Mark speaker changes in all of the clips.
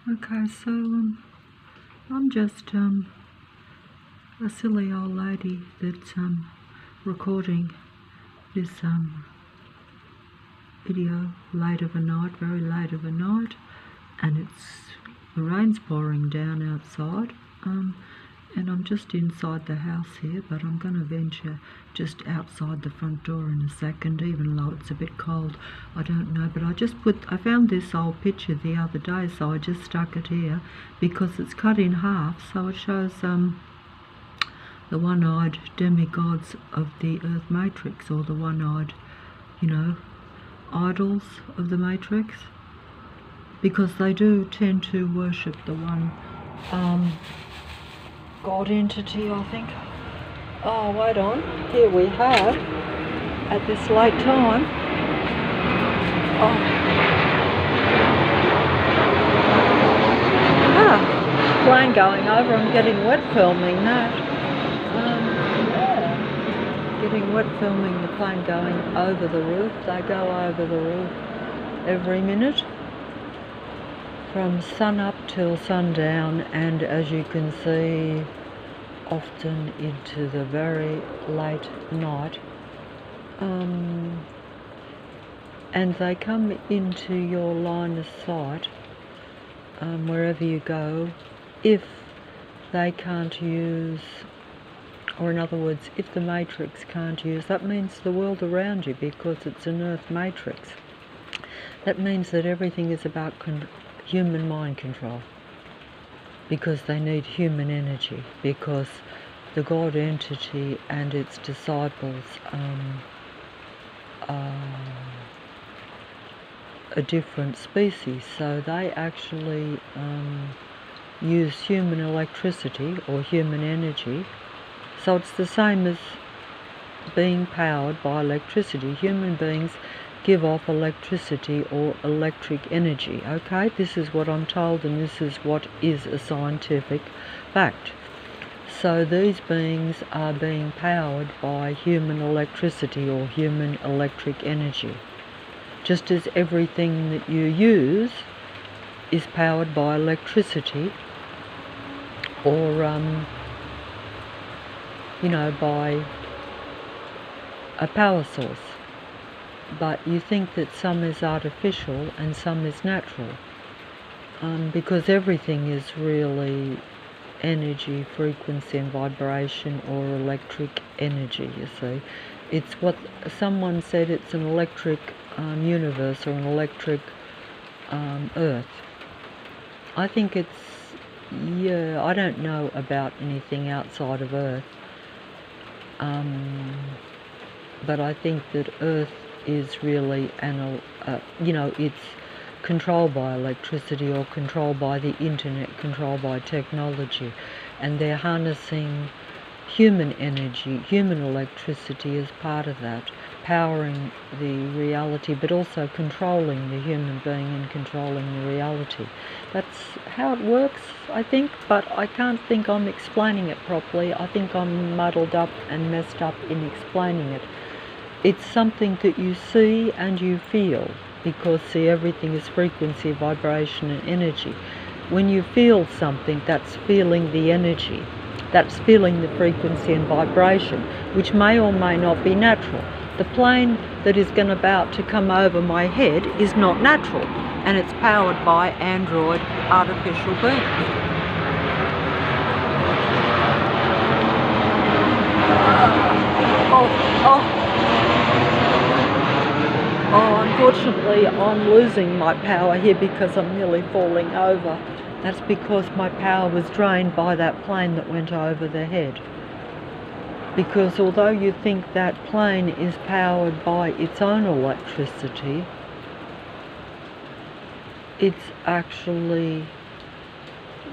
Speaker 1: Okay, so I'm just a silly old lady that's recording this video late of a night, very late of a night, and the rain's pouring down outside, and I'm just inside the house here, but I'm going to venture just outside the front door in a second, even though it's a bit cold. I don't know, but I found this old picture the other day, so I just stuck it here because it's cut in half, so it shows the one-eyed demigods of the Earth Matrix, or the one-eyed, idols of the Matrix, because they do tend to worship the one God entity, I think. Oh, wait on. Here we have, at this late time, plane going over. I'm getting wet filming that. Getting wet filming the plane going over the roof. They go over the roof every minute from sun up till sundown, and as you can see, often into the very late night, and they come into your line of sight wherever you go, if they can't use, or in other words, if the Matrix can't use, that means the world around you, because it's an Earth Matrix. That means that everything is about human mind control, because they need human energy, because the God entity and its disciples are a different species, so they actually use human electricity or human energy. So it's the same as being powered by electricity. Human beings give off electricity or electric energy. Okay, this is what I'm told, and this is what is a scientific fact. So these beings are being powered by human electricity or human electric energy, just as everything that you use is powered by electricity, or by a power source. But you think that some is artificial and some is natural, because everything is really energy, frequency and vibration, or electric energy, you see. It's what someone said, it's an electric universe, or an electric earth. I think it's, I don't know about anything outside of Earth, but I think that Earth is really it's controlled by electricity, or controlled by the internet, controlled by technology, and they're harnessing human energy, human electricity as part of that, powering the reality, but also controlling the human being and controlling the reality. That's how it works, I think, but I can't think I'm explaining it properly. I think I'm muddled up and messed up in explaining it. It's something that you see and you feel, because, see, everything is frequency, vibration and energy. When you feel something, that's feeling the energy. That's feeling the frequency and vibration, which may or may not be natural. The plane that is about to come over my head is not natural, and it's powered by android artificial beings. Unfortunately, I'm losing my power here because I'm nearly falling over. That's because my power was drained by that plane that went over the head. Because although you think that plane is powered by its own electricity, it's actually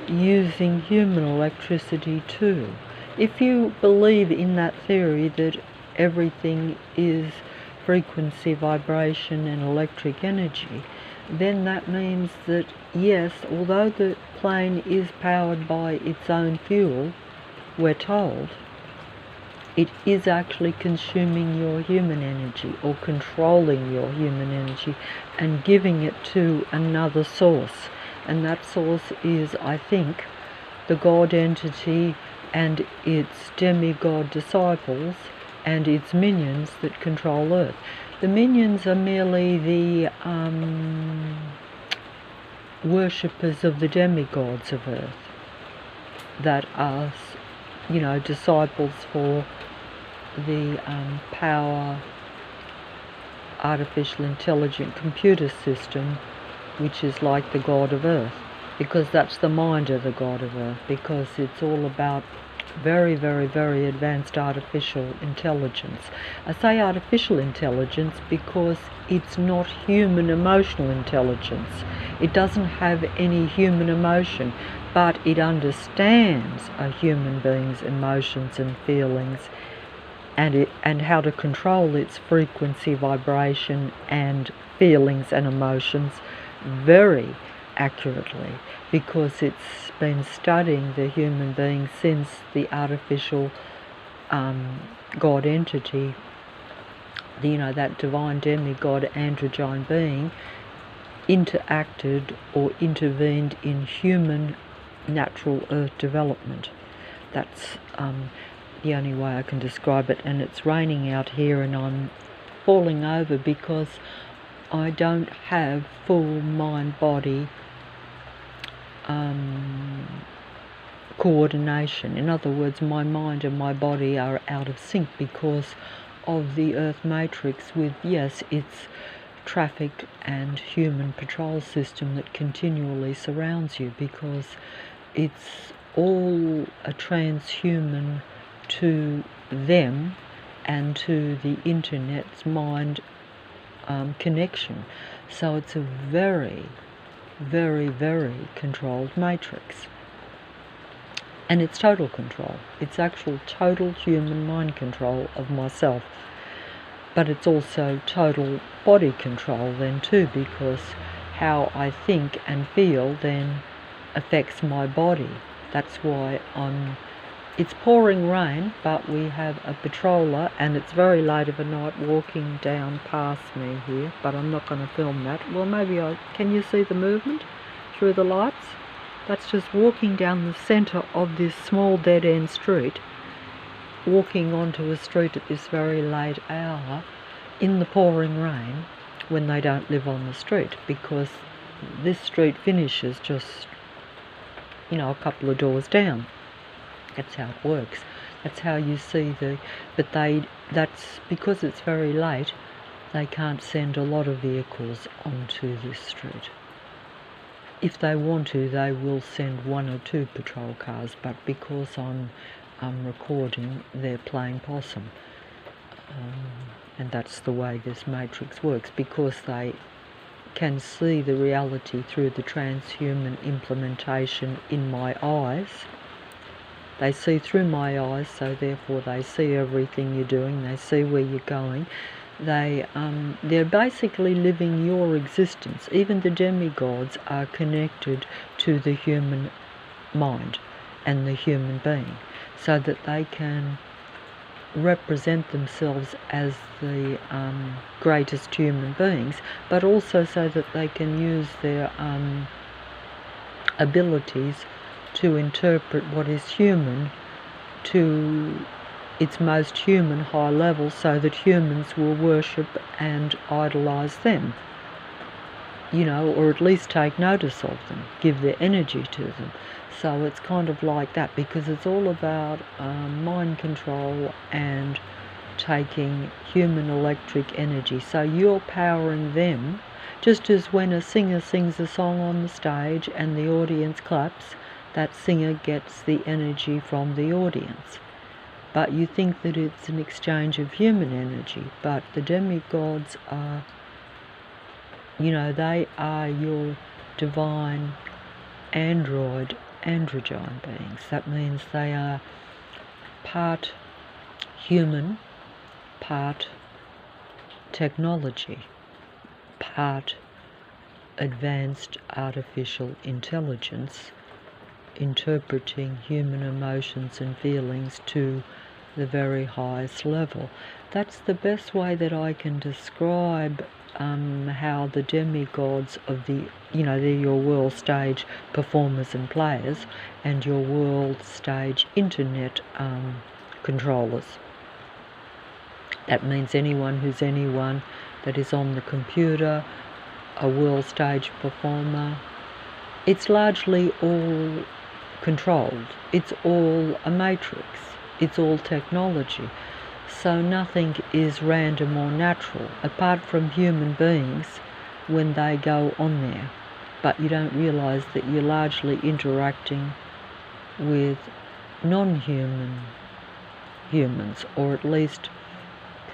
Speaker 1: using human electricity too. If you believe in that theory that everything is frequency, vibration and electric energy, then that means that, yes, although the plane is powered by its own fuel, we're told, it is actually consuming your human energy, or controlling your human energy, and giving it to another source. and that source is, I think, the God entity and its demigod disciples and its minions that control Earth. The minions are merely the worshippers of the demigods of Earth that are, disciples for the power artificial intelligent computer system, which is like the God of Earth, because that's the mind of the God of Earth, because it's all about very, very, very advanced artificial intelligence. I say artificial intelligence because it's not human emotional intelligence. It doesn't have any human emotion, but it understands a human being's emotions and feelings and how to control its frequency, vibration and feelings and emotions very accurately, because it's been studying the human being since the artificial God entity, that divine demigod androgyne being, interacted or intervened in human natural earth development. That's the only way I can describe it. And it's raining out here and I'm falling over because I don't have full mind-body coordination. In other words, my mind and my body are out of sync because of the Earth matrix with, yes, its traffic and human patrol system that continually surrounds you, because it's all a transhuman to them and to the internet's mind connection. So it's a very, very, very controlled matrix. And it's total control. It's actual total human mind control of myself. But it's also total body control then too, because how I think and feel then affects my body. That's why it's pouring rain, but we have a patroller, and it's very late of a night, walking down past me here, but I'm not going to film that. Well, maybe can you see the movement through the lights? That's just walking down the centre of this small dead-end street, walking onto a street at this very late hour in the pouring rain when they don't live on the street, because this street finishes just, a couple of doors down. That's how it works. That's how you see that's because it's very late, they can't send a lot of vehicles onto this street. If they want to, they will send 1 or 2 patrol cars, but because I'm recording, they're playing possum. And that's the way this matrix works, because they can see the reality through the transhuman implementation in my eyes. They see through my eyes, so therefore they see everything you're doing, they see where you're going. They're basically living your existence. Even the demigods are connected to the human mind and the human being, so that they can represent themselves as the greatest human beings, but also so that they can use their abilities to interpret what is human to its most human high level, so that humans will worship and idolize them, or at least take notice of them, give their energy to them. So it's kind of like that, because it's all about mind control and taking human electric energy. So you're powering them, just as when a singer sings a song on the stage and the audience claps, that singer gets the energy from the audience. But you think that it's an exchange of human energy, but the demigods are, they are your divine androgyne beings. That means they are part human, part technology, part advanced artificial intelligence, interpreting human emotions and feelings to the very highest level. That's the best way that I can describe how the demigods of the, they're your world stage performers and players, and your world stage internet controllers. That means anyone that is on the computer, a world stage performer. It's largely all controlled. It's all a matrix. It's all technology. So nothing is random or natural, apart from human beings when they go on there. But you don't realise that you're largely interacting with non-human humans, or at least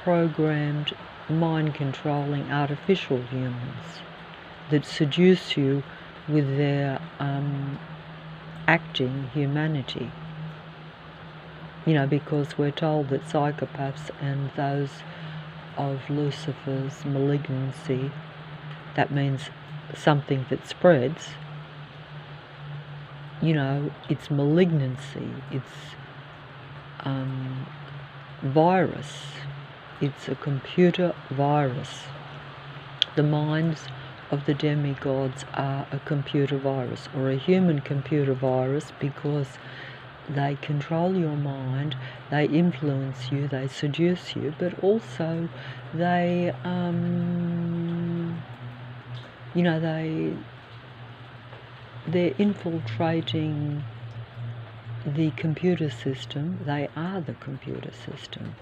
Speaker 1: programmed, mind-controlling artificial humans that seduce you with their acting humanity. Because we're told that psychopaths and those of Lucifer's malignancy, that means something that spreads, it's malignancy, it's virus, it's a computer virus. The minds of the demigods are a computer virus, or a human computer virus, because they control your mind, they influence you, they seduce you, but also they're infiltrating the computer system. They are the computer system,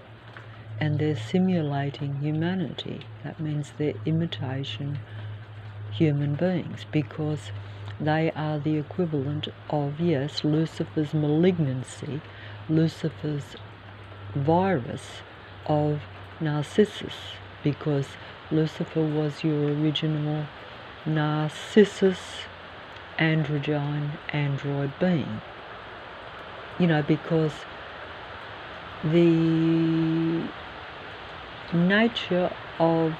Speaker 1: and they're simulating humanity. That means they're imitation human beings, because they are the equivalent of, yes, Lucifer's malignancy, Lucifer's virus of Narcissus, because Lucifer was your original Narcissus androgyne android being. Because the nature of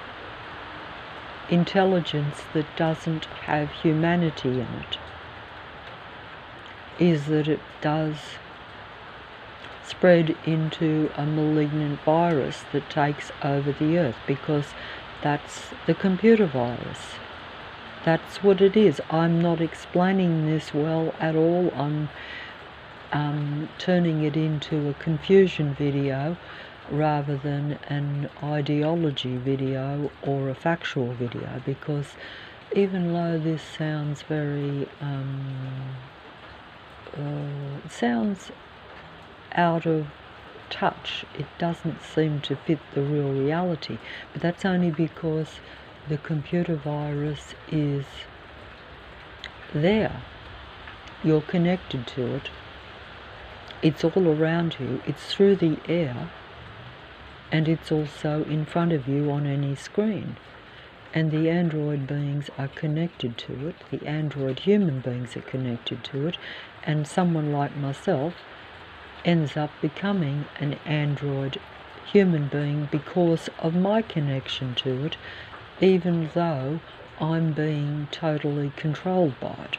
Speaker 1: intelligence that doesn't have humanity in it is that it does spread into a malignant virus that takes over the earth, because that's the computer virus. That's what it is. I'm not explaining this well at all. I'm turning it into a confusion video rather than an ideology video or a factual video, because even though this sounds very sounds out of touch, it doesn't seem to fit the real reality. But that's only because the computer virus is there. You're connected to it. It's all around you. It's through the air, and it's also in front of you on any screen. And the android beings are connected to it. The android human beings are connected to it. And someone like myself ends up becoming an android human being because of my connection to it, even though I'm being totally controlled by it.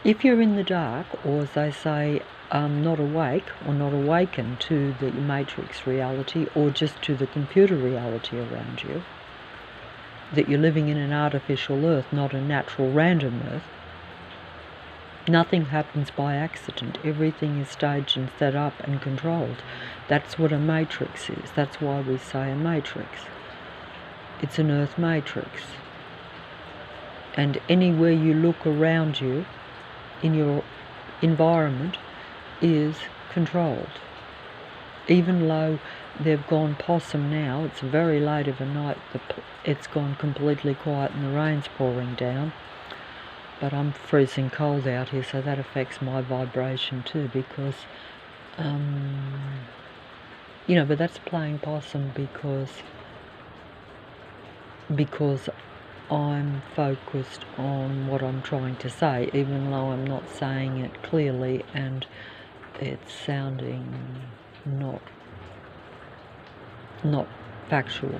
Speaker 1: If you're in the dark, or as they say, not awake or not awakened to the matrix reality, or just to the computer reality around you, that you're living in an artificial earth, not a natural random earth. Nothing happens by accident. Everything is staged and set up and controlled. That's what a matrix is. That's why we say a matrix. It's an earth matrix. And anywhere you look around you in your environment is controlled. Even though they've gone possum now, it's very late of a night, it's gone completely quiet and the rain's pouring down. But I'm freezing cold out here, so that affects my vibration too, because, but that's playing possum because I'm focused on what I'm trying to say, even though I'm not saying it clearly and it's sounding not factual.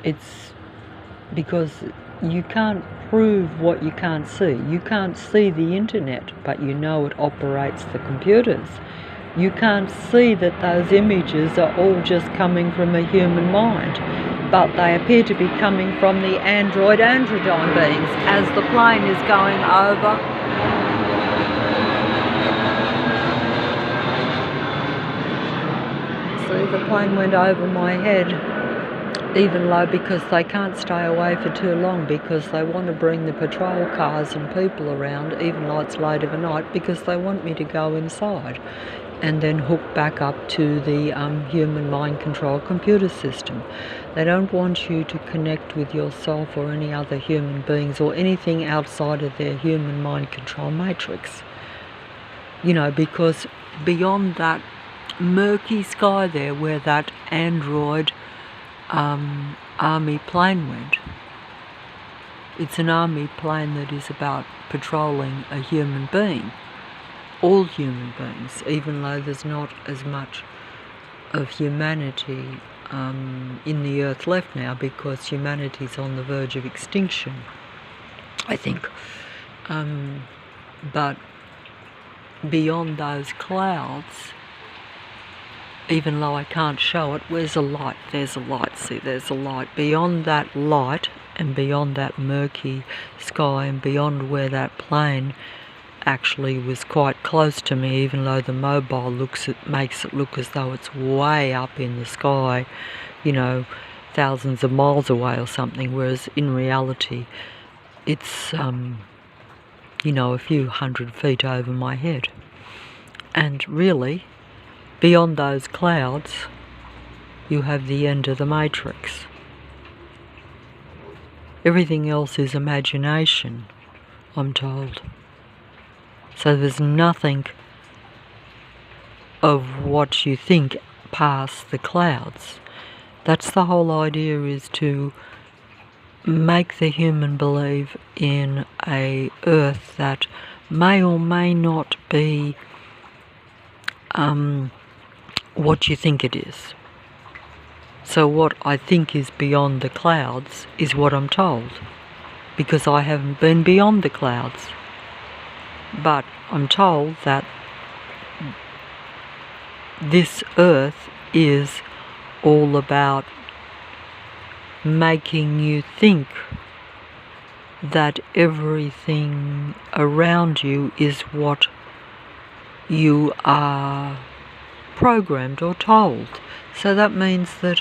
Speaker 1: It's because you can't prove what you can't see. You can't see the internet, but you know it operates the computers. You can't see that those images are all just coming from a human mind, but they appear to be coming from the android-androgyne beings as the plane is going over. See, the plane went over my head, even though, because they can't stay away for too long, because they want to bring the patrol cars and people around, even though it's late of a night, because they want me to go inside and then hook back up to the human mind control computer system. They don't want you to connect with yourself or any other human beings or anything outside of their human mind control matrix. You know, because beyond that murky sky there where that android army plane went, it's an army plane that is about patrolling a human being. All human beings, even though there's not as much of humanity in the earth left now, because humanity's on the verge of extinction, I think. But beyond those clouds, even though I can't show it, where's a light? There's a light, see, there's a light. Beyond that light and beyond that murky sky and beyond where that plane actually was quite close to me, even though the mobile makes it look as though it's way up in the sky, you know, thousands of miles away or something, whereas in reality it's you know, a few 100 feet over my head. And really, beyond those clouds, you have the end of the matrix. Everything else is imagination, I'm told. So there's nothing of what you think past the clouds. That's the whole idea, is to make the human believe in a earth that may or may not be what you think it is. So what I think is beyond the clouds is what I'm told, because I haven't been beyond the clouds. But I'm told that this earth is all about making you think that everything around you is what you are programmed or told. So that means that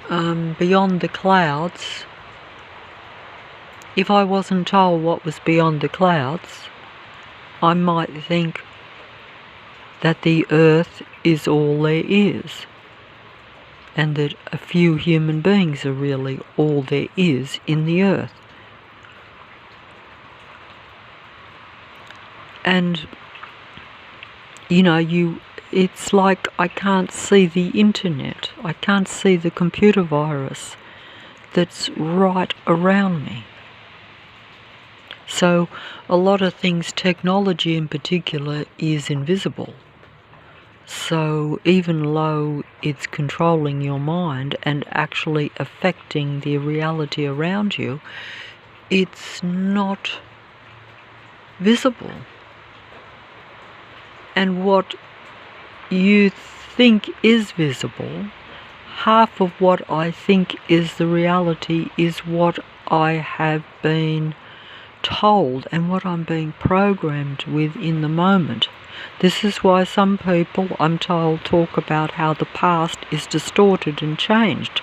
Speaker 1: beyond the clouds, if I wasn't told what was beyond the clouds, I might think that the earth is all there is, and that a few human beings are really all there is in the earth. And, you know, it's like I can't see the internet, I can't see the computer virus that's right around me. So a lot of things, technology in particular, is invisible. So even though it's controlling your mind and actually affecting the reality around you, it's not visible. And what you think is visible, half of what I think is the reality is what I have been told and what I'm being programmed with in the moment. This is why some people, I'm told, talk about how the past is distorted and changed.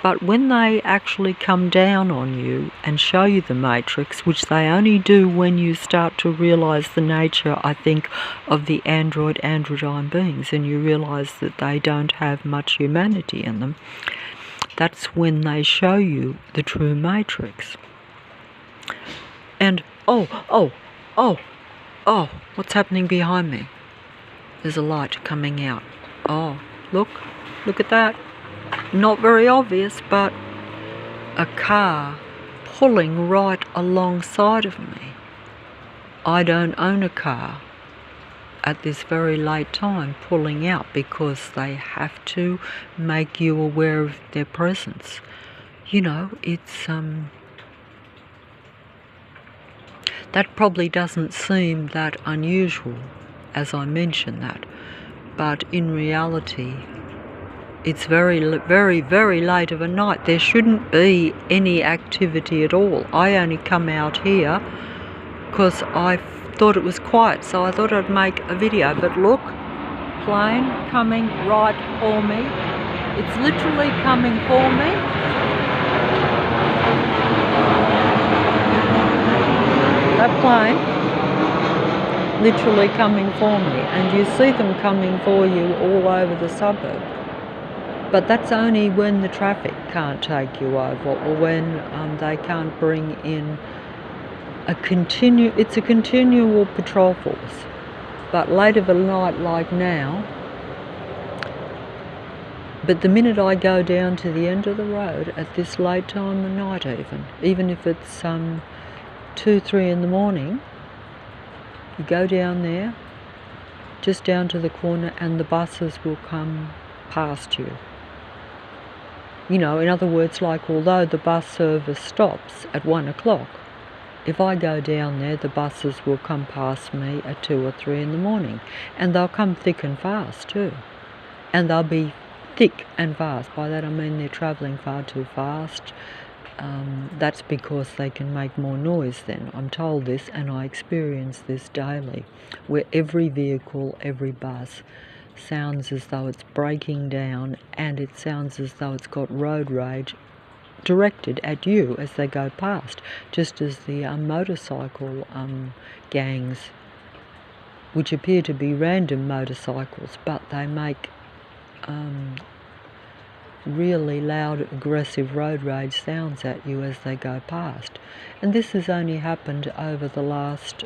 Speaker 1: But when they actually come down on you and show you the matrix, which they only do when you start to realise the nature, I think, of the android-androgyne beings, and you realise that they don't have much humanity in them, that's when they show you the true matrix. And oh, what's happening behind me? There's a light coming out. Oh, look at that. Not very obvious, but a car pulling right alongside of me. I don't own a car at this very late time, pulling out, because they have to make you aware of their presence. You know, it's that probably doesn't seem that unusual, as I mention that. but in reality it's very, very, very late of a night. There shouldn't be any activity at all. I only come out here because I thought it was quiet, so I thought I'd make a video. But look, plane coming right for me. It's literally coming for me. That plane literally coming for me, and you see them coming for you all over the suburb. But that's only when the traffic can't take you over, or when they can't bring in it's a continual patrol force. But late of a night like now, but the minute I go down to the end of the road at this late time of night, even if it's 2, 3 in the morning, you go down there, just down to the corner, and the buses will come past you. You know, in other words, like, although the bus service stops at 1 o'clock, if I go down there, the buses will come past me at 2 or 3 in the morning. And they'll come thick and fast too. And they'll be thick and fast. By that I mean they're travelling far too fast. That's because they can make more noise then. I'm told this, and I experience this daily, where every vehicle, every bus sounds as though it's breaking down, and it sounds as though it's got road rage directed at you as they go past, just as the motorcycle gangs, which appear to be random motorcycles, but they make really loud, aggressive road rage sounds at you as they go past. And this has only happened over the last,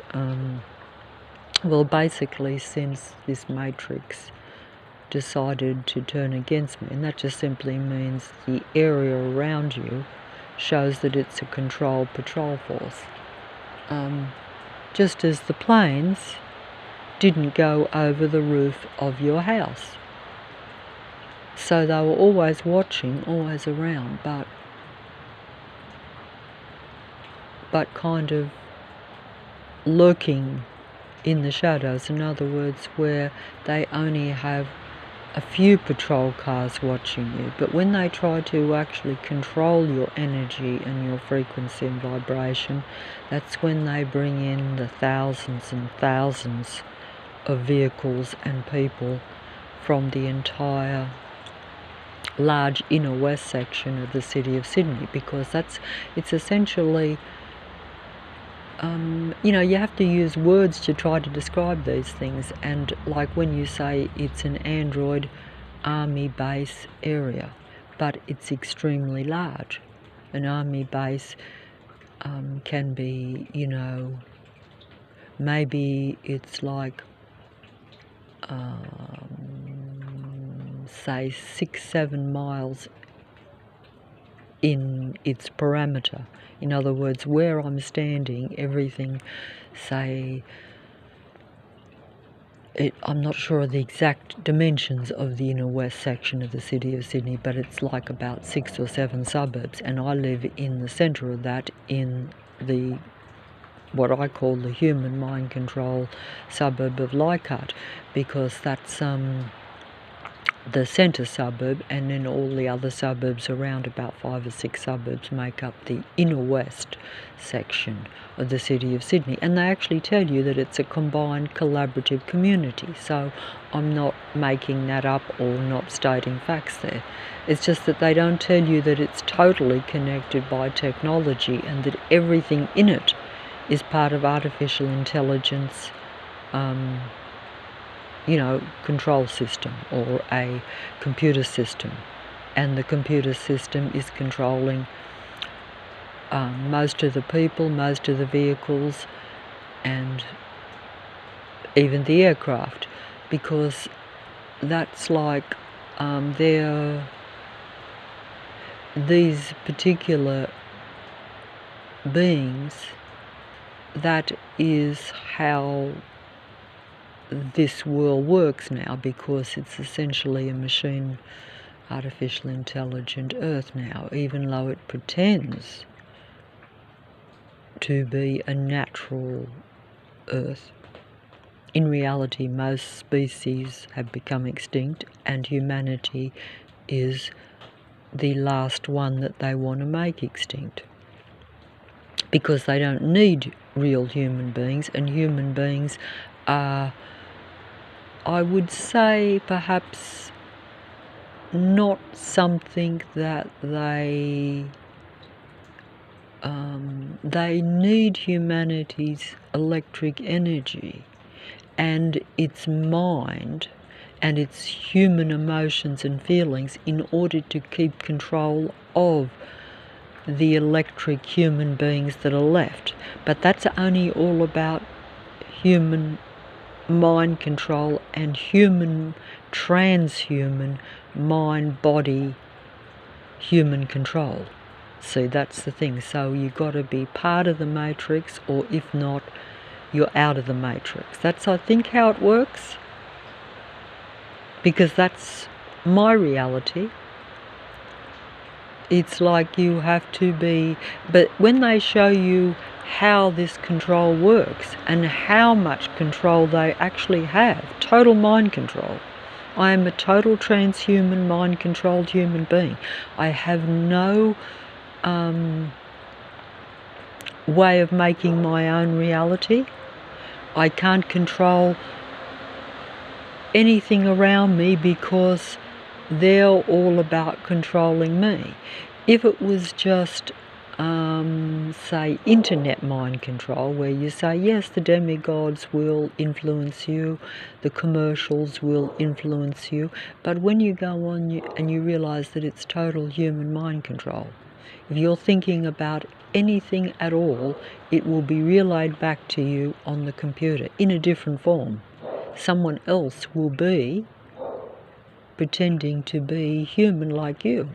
Speaker 1: well, basically since this Matrix decided to turn against me, and that just simply means the area around you shows that it's a controlled patrol force. Just as the planes didn't go over the roof of your house. So they were always watching, always around, but kind of lurking in the shadows. In other words, where they only have a few patrol cars watching you. But when they try to actually control your energy and your frequency and vibration, that's when they bring in the thousands and thousands of vehicles and people from the entire large inner west section of the city of Sydney, because it's essentially, you know, you have to use words to try to describe these things. And like when you say it's an Android army base area, but it's extremely large. An army base can be, you know, maybe it's like say 6-7 miles in its parameter. In other words, where I'm standing, everything, say, I'm not sure of the exact dimensions of the inner west section of the city of Sydney, but it's like about 6 or 7 suburbs, and I live in the centre of that, in the what I call the human mind control suburb of Leichhardt, because that's the centre suburb, and then all the other suburbs around, about 5 or 6 suburbs, make up the inner west section of the city of Sydney. And they actually tell you that it's a combined collaborative community, so I'm not making that up or not stating facts there. It's just that they don't tell you that it's totally connected by technology, and that everything in it is part of artificial intelligence, you know, control system, or a computer system. And the computer system is controlling most of the people, most of the vehicles, and even the aircraft, because that's like these particular beings, that is how this world works now, because it's essentially a machine, artificial intelligent Earth now, even though it pretends to be a natural Earth. In reality, most species have become extinct, and humanity is the last one that they want to make extinct, because they don't need real human beings, and human beings are, I would say, perhaps not something that they need humanity's electric energy and its mind and its human emotions and feelings in order to keep control of the electric human beings that are left. But that's only all about human mind control and human, transhuman mind, body, human control. See, that's the thing. So you've got to be part of the matrix, or if not, you're out of the matrix. That's, I think, how it works, because that's my reality. It's like you have to be, but when they show you how this control works and how much control they actually have, total mind control. I am a total transhuman, mind-controlled human being. I have no way of making my own reality. I can't control anything around me because they're all about controlling me. If it was just, say, internet mind control, where you say, yes, the demigods will influence you, the commercials will influence you, but when you go on and you realise that it's total human mind control, if you're thinking about anything at all, it will be relayed back to you on the computer in a different form. Someone else will be pretending to be human like you.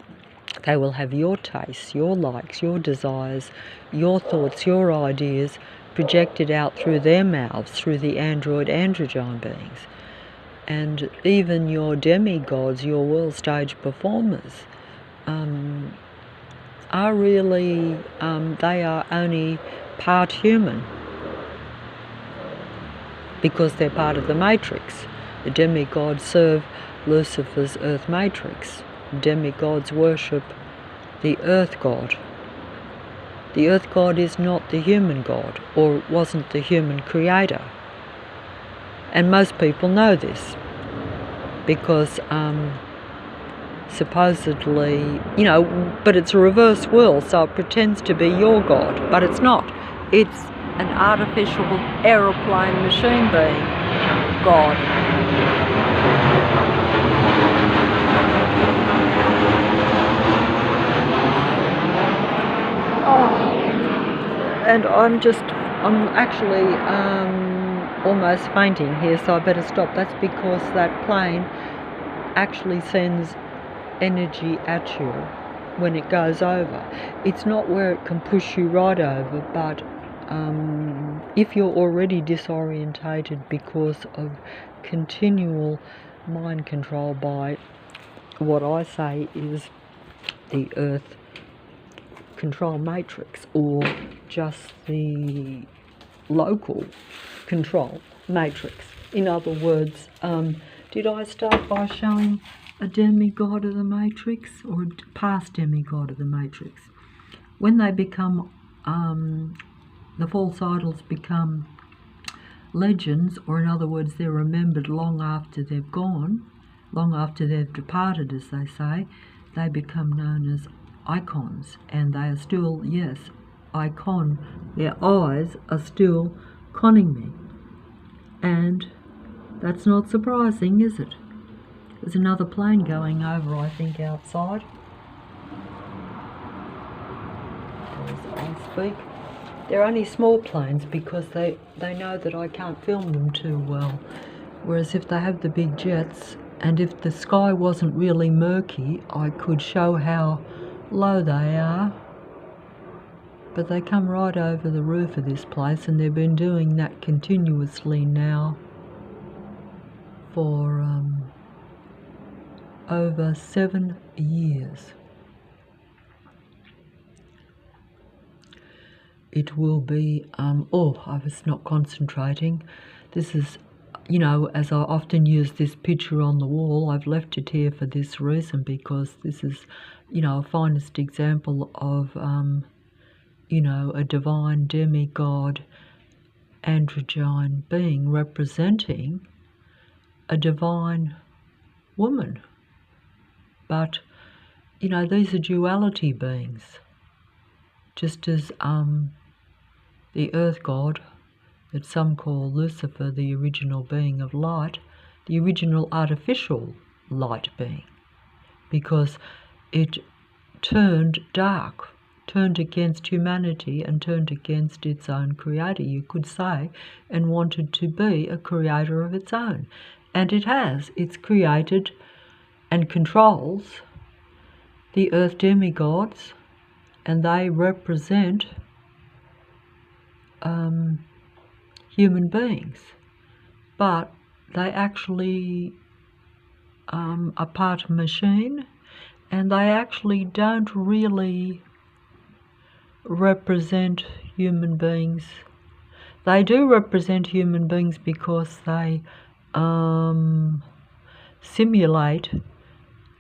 Speaker 1: They will have your tastes, your likes, your desires, your thoughts, your ideas projected out through their mouths, through the androgyne beings. And even your demigods, your world stage performers, are really, they are only part human, because they're part of the matrix. The demigods serve Lucifer's earth matrix. Demigods worship the earth god. The earth god is not the human god, or wasn't the human creator. And most people know this, because supposedly, but it's a reverse world, so it pretends to be your god, but it's not. It's an artificial aeroplane machine being God. And I'm actually almost fainting here, so I better stop. That's because that plane actually sends energy at you when it goes over. It's not where it can push you right over, but if you're already disorientated because of continual mind control by what I say is the earth control matrix, or just the local control matrix. In other words, did I start by showing a demigod of the matrix, or a past demigod of the matrix? When they become, the false idols become legends, or in other words, they're remembered long after they've gone, long after they've departed, as they say, they become known as icons, and they are still, yes, icon, their eyes are still conning me. And that's not surprising, is it? There's another plane going over, I think, outside as I speak. They're only small planes because they know that I can't film them too well. Whereas if they have the big jets, and if the sky wasn't really murky, I could show how low they are. But they come right over the roof of this place, and they've been doing that continuously now for over 7 years. It will be, I was not concentrating. This is you know, as I often use this picture on the wall, I've left it here for this reason, because this is, you know, a finest example of, you know, a divine demigod androgyne being representing a divine woman. But, you know, these are duality beings. Just as the earth god, that some call Lucifer, the original being of light, the original artificial light being, because it turned dark, turned against humanity and turned against its own creator, you could say, and wanted to be a creator of its own. And it has. It's created and controls the earth demigods, and they represent human beings, but they actually are part of a machine, and they actually don't really represent human beings. They do represent human beings because they simulate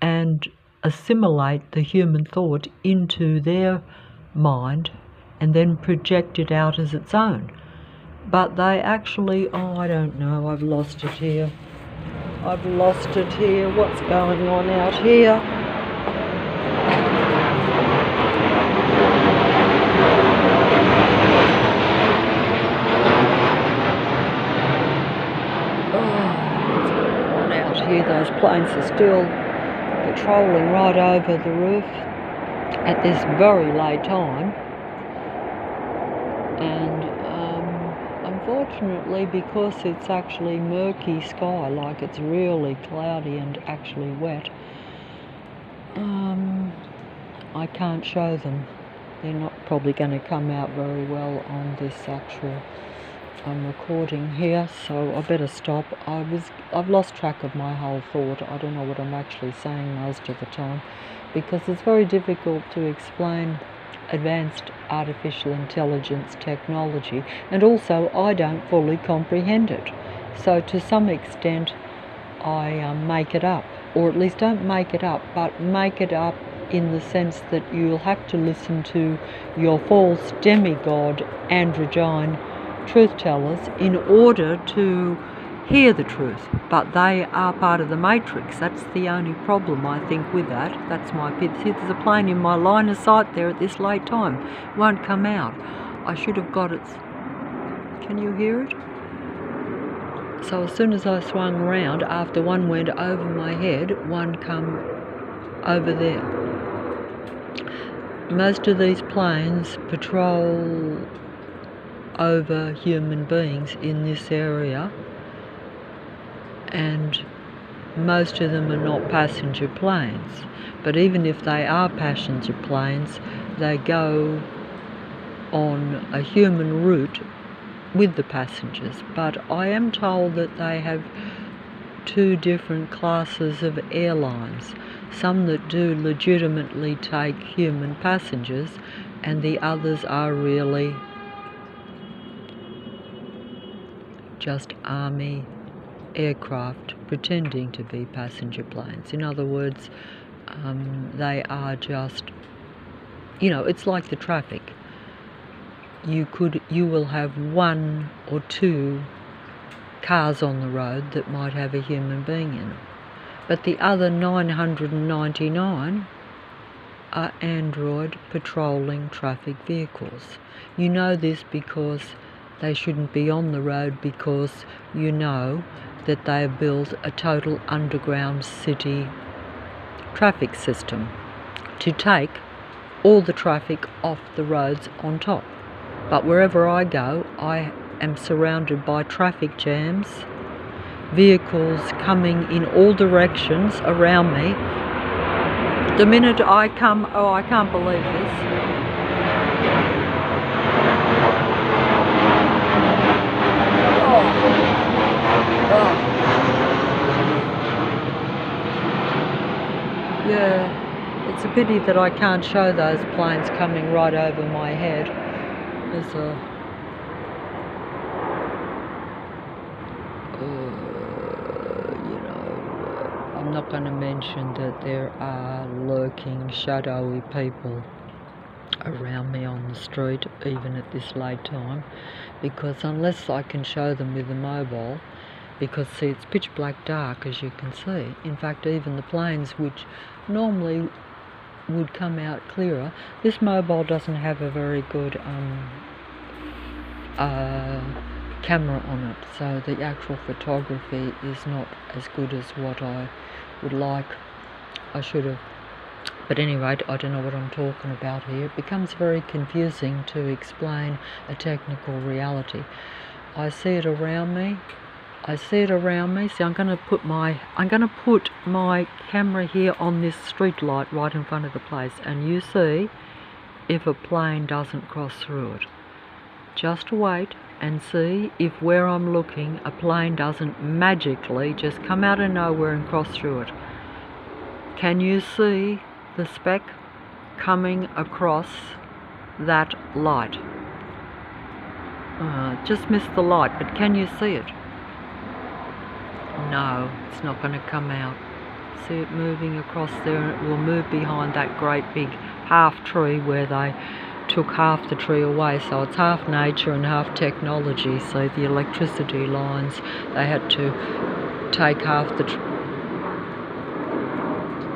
Speaker 1: and assimilate the human thought into their mind and then project it out as its own. But they actually, oh, I don't know, I've lost it here. I've lost it here. What's going on out here? Oh, what's going on out here? Those planes are still patrolling right over the roof at this very late time. And unfortunately, because it's actually murky sky, like it's really cloudy and actually wet, I can't show them. They're not probably going to come out very well on this actual recording here, so I better stop. I've lost track of my whole thought. I don't know what I'm actually saying most of the time, because it's very difficult to explain advanced artificial intelligence technology, and also I don't fully comprehend it. So to some extent I make it up, or at least don't make it up, but make it up in the sense that you'll have to listen to your false demigod androgyne truth tellers in order to hear the truth. But they are part of the matrix. That's the only problem, I think, with that. That's my opinion. See, there's a plane in my line of sight there at this late time. It won't come out. I should have got it. Can you hear it? So as soon as I swung around, after one went over my head, one come over there. Most of these planes patrol over human beings in this area, and most of them are not passenger planes. But even if they are passenger planes, they go on a human route with the passengers. But I am told that they have two different classes of airlines, some that do legitimately take human passengers, and the others are really just army aircraft pretending to be passenger planes. In other words, they are just, you know, it's like the traffic. You will have one or two cars on the road that might have a human being in them, but the other 999 are android patrolling traffic vehicles. You know this because they shouldn't be on the road, because you know that they have built a total underground city traffic system to take all the traffic off the roads on top. But wherever I go, I am surrounded by traffic jams, vehicles coming in all directions around me. The minute I come, oh, I can't believe this. Yeah, it's a pity that I can't show those planes coming right over my head. There's a... I'm not going to mention that there are lurking, shadowy people around me on the street, even at this late time, because unless I can show them with the mobile, because see, it's pitch black dark, as you can see. In fact, even the planes, which normally would come out clearer, this mobile doesn't have a very good camera on it, so the actual photography is not as good as what I would like. I should have, but anyway, I don't know what I'm talking about here. It becomes very confusing to explain a technical reality. I see it around me. See, I'm going to put my camera here on this street light right in front of the place, and you see if a plane doesn't cross through it. Just wait and see if where I'm looking a plane doesn't magically just come out of nowhere and cross through it. Can you see the speck coming across that light? Just missed the light, but can you see it? No, it's not going to come out. See it moving across there, and it will move behind that great big half tree where they took half the tree away, so it's half nature and half technology. So the electricity lines, they had to take half the tree.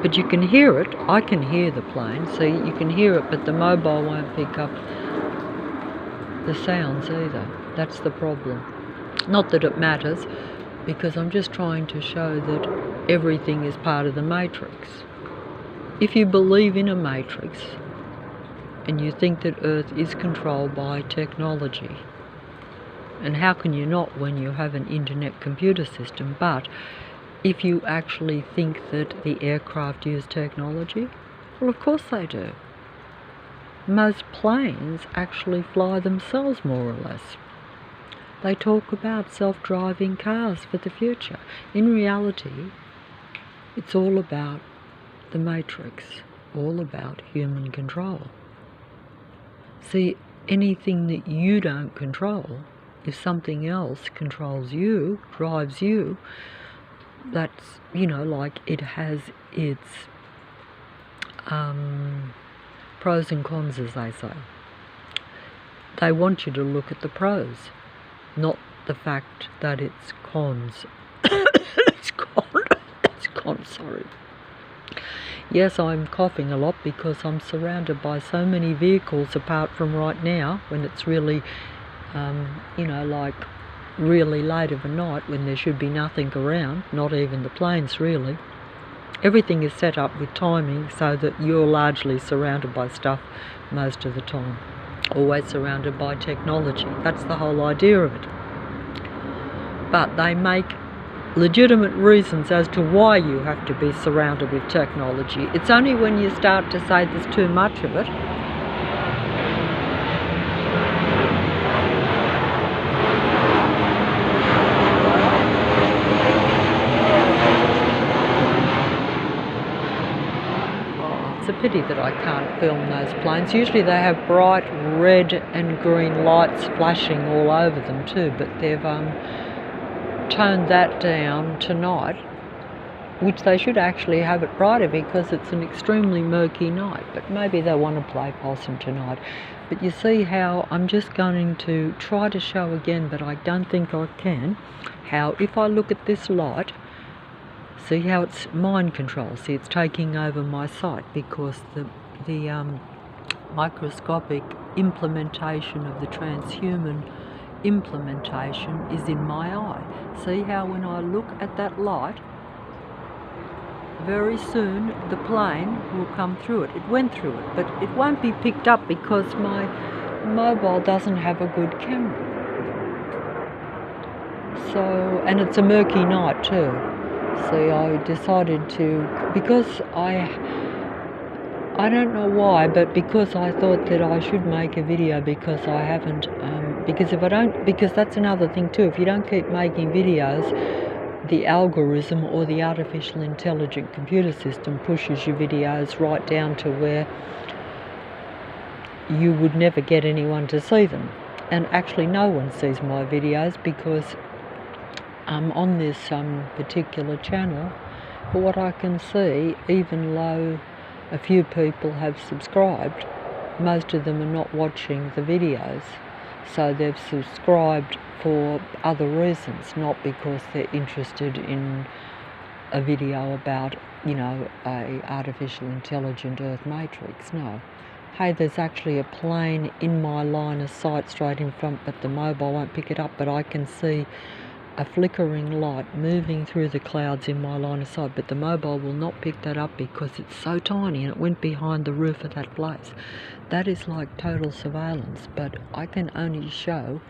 Speaker 1: But you can hear it. I can hear the plane, so you can hear it, but the mobile won't pick up the sounds either. That's the problem. Not that it matters, because I'm just trying to show that everything is part of the matrix. If you believe in a matrix and you think that Earth is controlled by technology, and how can you not when you have an internet computer system? But if you actually think that the aircraft use technology, well, of course they do. Most planes actually fly themselves, more or less. They talk about self-driving cars for the future. In reality, it's all about the matrix, all about human control. See, anything that you don't control, if something else controls you, drives you, that's, like it has its pros and cons, as they say. They want you to look at the pros, not the fact that it's cons. It's con, sorry. Yes, I'm coughing a lot because I'm surrounded by so many vehicles, apart from right now when it's really, like really late of a night when there should be nothing around, not even the planes really. Everything is set up with timing so that you're largely surrounded by stuff most of the time. Always surrounded by technology. That's the whole idea of it. But they make legitimate reasons as to why you have to be surrounded with technology. It's only when you start to say there's too much of it pity that I can't film those planes. Usually they have bright red and green lights flashing all over them too, but they've toned that down tonight, which they should actually have it brighter because it's an extremely murky night, but maybe they want to play possum tonight. But you see how I'm just going to try to show again, but I don't think I can, how if I look at this light, see how it's mind control. See, it's taking over my sight because the microscopic implementation of the transhuman implementation is in my eye. See how when I look at that light, very soon the plane will come through it. It went through it, but it won't be picked up because my mobile doesn't have a good camera. So, and it's a murky night too. See, I decided to, because I don't know why, but because I thought that I should make a video, because I haven't, because that's another thing too, if you don't keep making videos, the algorithm or the artificial intelligent computer system pushes your videos right down to where you would never get anyone to see them. And actually no one sees my videos because on this particular channel. But what I can see, even though a few people have subscribed, most of them are not watching the videos. So they've subscribed for other reasons, not because they're interested in a video about, you know, a artificial intelligent Earth matrix. No. Hey, there's actually a plane in my line of sight straight in front, but the mobile won't pick it up, but I can see a flickering light moving through the clouds in my line of sight, but the mobile will not pick that up because it's so tiny and it went behind the roof of that place. That is like total surveillance, but I can only show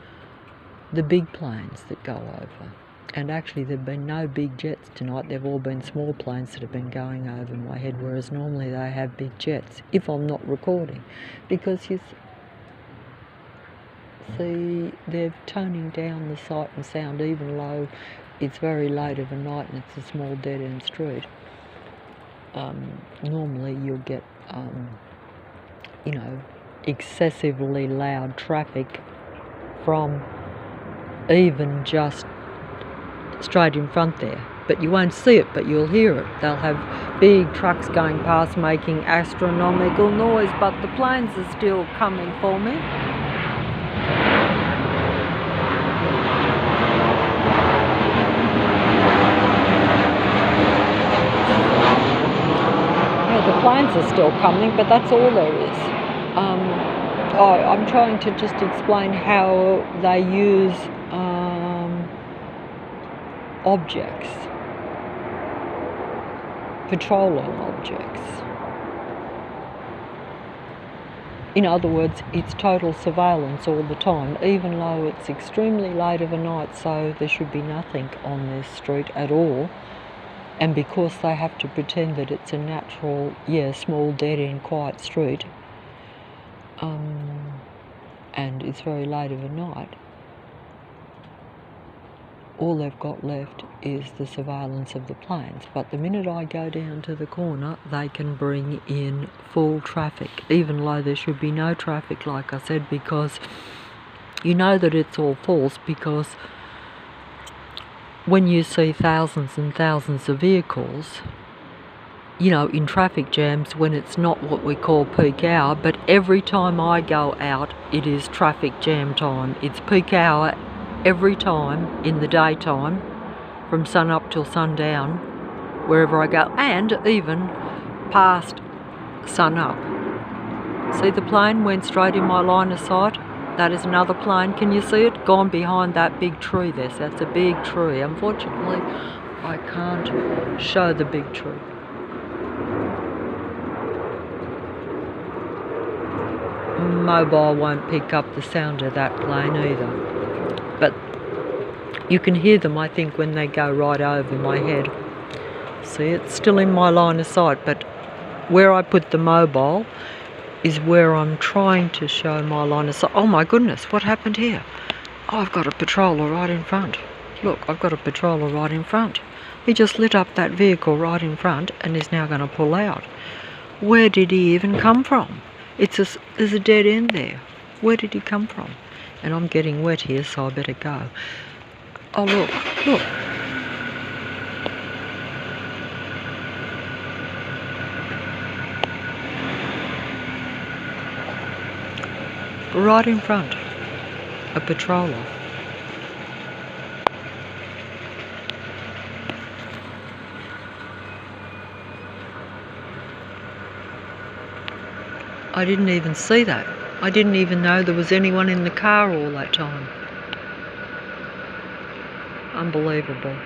Speaker 1: the big planes that go over. And actually there have been no big jets tonight, they've all been small planes that have been going over my head, whereas normally they have big jets, if I'm not recording. Because you see, they're toning down the sight and sound, even though it's very late of a night and it's a small dead-end street. Normally you'll get, you know, excessively loud traffic from even just straight in front there, but you won't see it, but you'll hear it. They'll have big trucks going past making astronomical noise, but the planes are still coming for me. Yeah, the planes are still coming, but that's all there is. I'm trying to just explain how they use objects, patrolling objects. In other words, it's total surveillance all the time, even though it's extremely late of a night, so there should be nothing on this street at all. And because they have to pretend that it's a natural, small dead-end quiet street, and it's very late of a night, all they've got left is the surveillance of the planes. But the minute I go down to the corner, they can bring in full traffic, even though there should be no traffic, like I said, because you know that it's all false, because when you see thousands and thousands of vehicles, you know, in traffic jams when it's not what we call peak hour, but every time I go out, it is traffic jam time. It's peak hour every time in the daytime, from sun up till sundown, wherever I go, and even past sun up. See, the plane went straight in my line of sight. That is another plane. Can you see it? Gone behind that big tree there. So that's a big tree. Unfortunately, I can't show the big tree. Mobile won't pick up the sound of that plane either. But you can hear them, I think, when they go right over my head. See, it's still in my line of sight, but where I put the mobile is where I'm trying to show my line of sight. Oh my goodness, what happened here? Oh, I've got a patroller right in front. Look, I've got a patroller right in front. He just lit up that vehicle right in front and is now going to pull out. Where did he even come from? There's a dead end there. Where did he come from? And I'm getting wet here, so I better go. Oh, look, look. Right in front, a patroller. I didn't even see that. I didn't even know there was anyone in the car all that time. Unbelievable.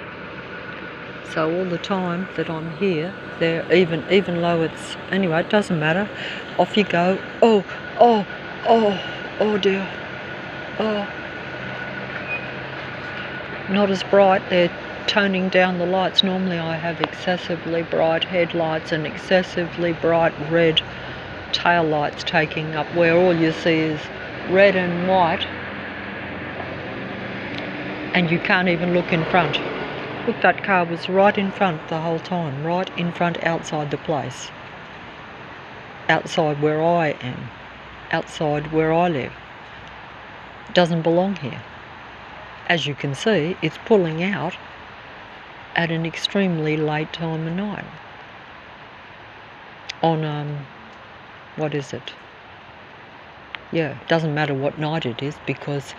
Speaker 1: So all the time that I'm here, there, even though it's, anyway, it doesn't matter. Off you go. Oh, oh, oh, oh dear. Oh. Not as bright. They're toning down the lights. Normally I have excessively bright headlights and excessively bright red tail lights taking up, where all you see is red and white, and you can't even look in front. Look, that car was right in front the whole time, right in front, outside the place, outside where I am, outside where I live. It doesn't belong here. as you can see, it's pulling out at an extremely late time of night. On, what is it? Yeah, it doesn't matter what night it is, because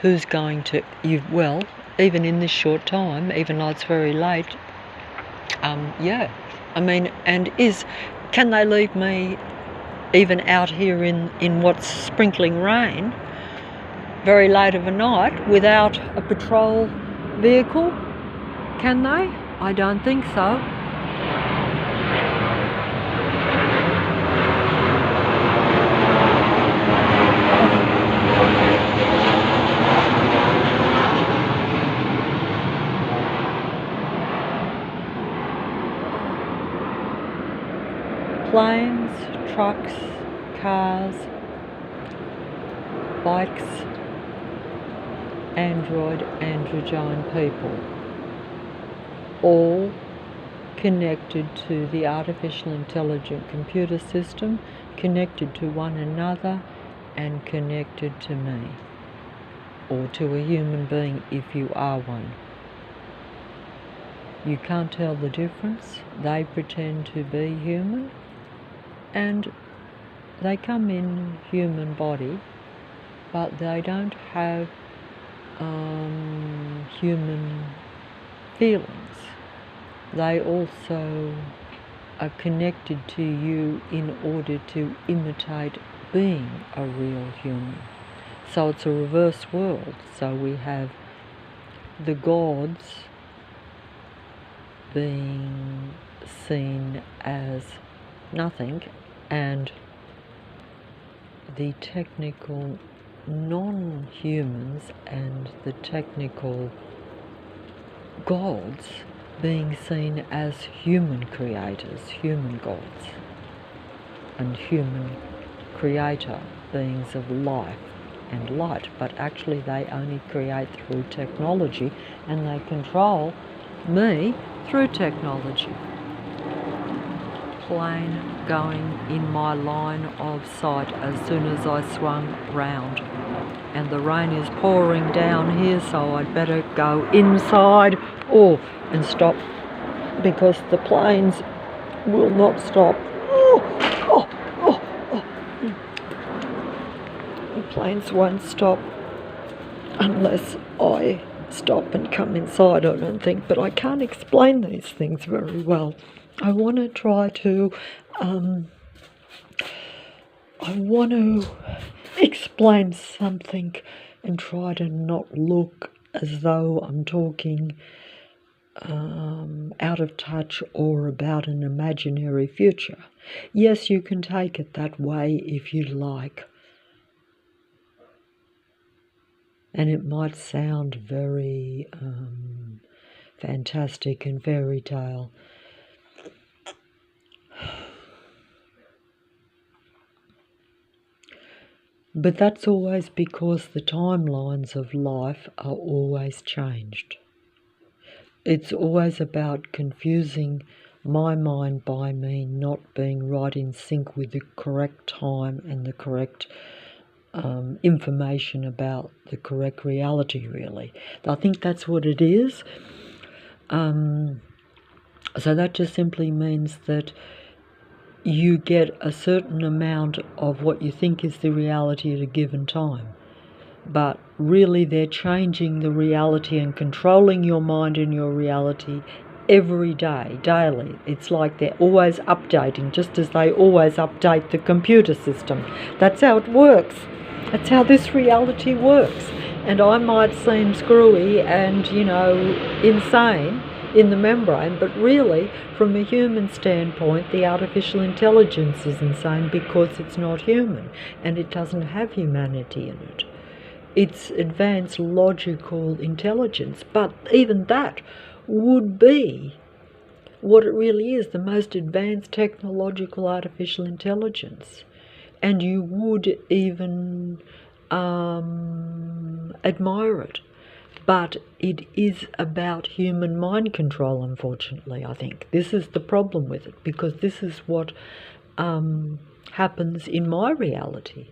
Speaker 1: who's going to, well, even in this short time, even though it's very late, yeah, I mean, and can they leave me even out here in what's sprinkling rain, very late of a night, without a patrol vehicle? Can they? I don't think so. Planes, trucks, cars, bikes, android people, all connected to the artificial intelligent computer system, connected to one another, and connected to me, or to a human being if you are one. You can't tell the difference. They pretend to be human, and they come in human body, but they don't have human feelings. They also are connected to you in order to imitate being a real human. So it's a reverse world. So we have the gods being seen as nothing, and the technical non-humans and the technical gods being seen as human creators, human gods, and human creator beings of life and light, but actually they only create through technology, and they control me through technology. Plane going in my line of sight as soon as I swung round, and the rain is pouring down here, so I'd better go inside and stop, because the planes will not stop. The planes won't stop unless I stop and come inside, I don't think, but I can't explain these things very well. I want to try to, explain something and try to not look as though I'm talking out of touch or about an imaginary future. Yes, you can take it that way if you like. And it might sound very fantastic and fairy tale. But that's always because the timelines of life are always changed. It's always about confusing my mind by me not being right in sync with the correct time and the correct information about the correct reality, really. I think that's what it is. So that just simply means that you get a certain amount of what you think is the reality at a given time. But really they're changing the reality and controlling your mind and your reality every day, daily. It's like they're always updating, just as they always update the computer system. That's how it works. That's how this reality works. And I might seem screwy and, insane in the membrane, but really, from a human standpoint, the artificial intelligence is insane because it's not human and it doesn't have humanity in it. It's advanced logical intelligence, but even that would be what it really is, the most advanced technological artificial intelligence. And you would even admire it. But it is about human mind control, unfortunately, I think. This is the problem with it, because this is what happens in my reality.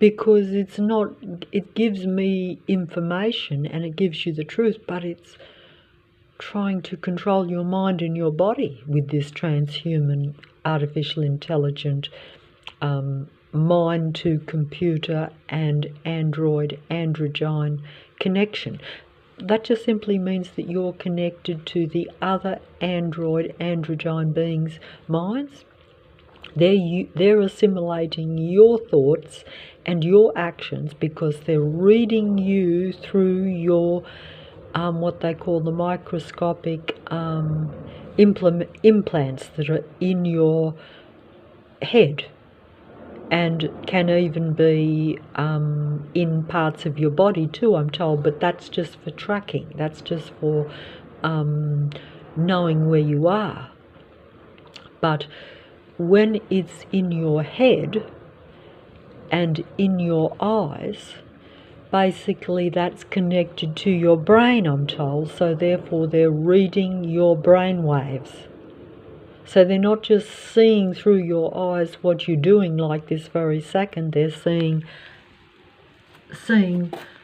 Speaker 1: because it's not, it gives me information and it gives you the truth, but it's trying to control your mind and your body with this transhuman, artificial intelligent, mind to computer and androgyne connection. That just simply means that you're connected to the other androgyne beings' minds. They're assimilating your thoughts and your actions because they're reading you through your what they call the microscopic implants that are in your head, and can even be in parts of your body too, I'm told, but that's just for tracking. That's just for knowing where you are. But when it's in your head and in your eyes, basically that's connected to your brain, I'm told, so therefore they're reading your brain waves. So they're not just seeing through your eyes what you're doing like this very second, they're seeing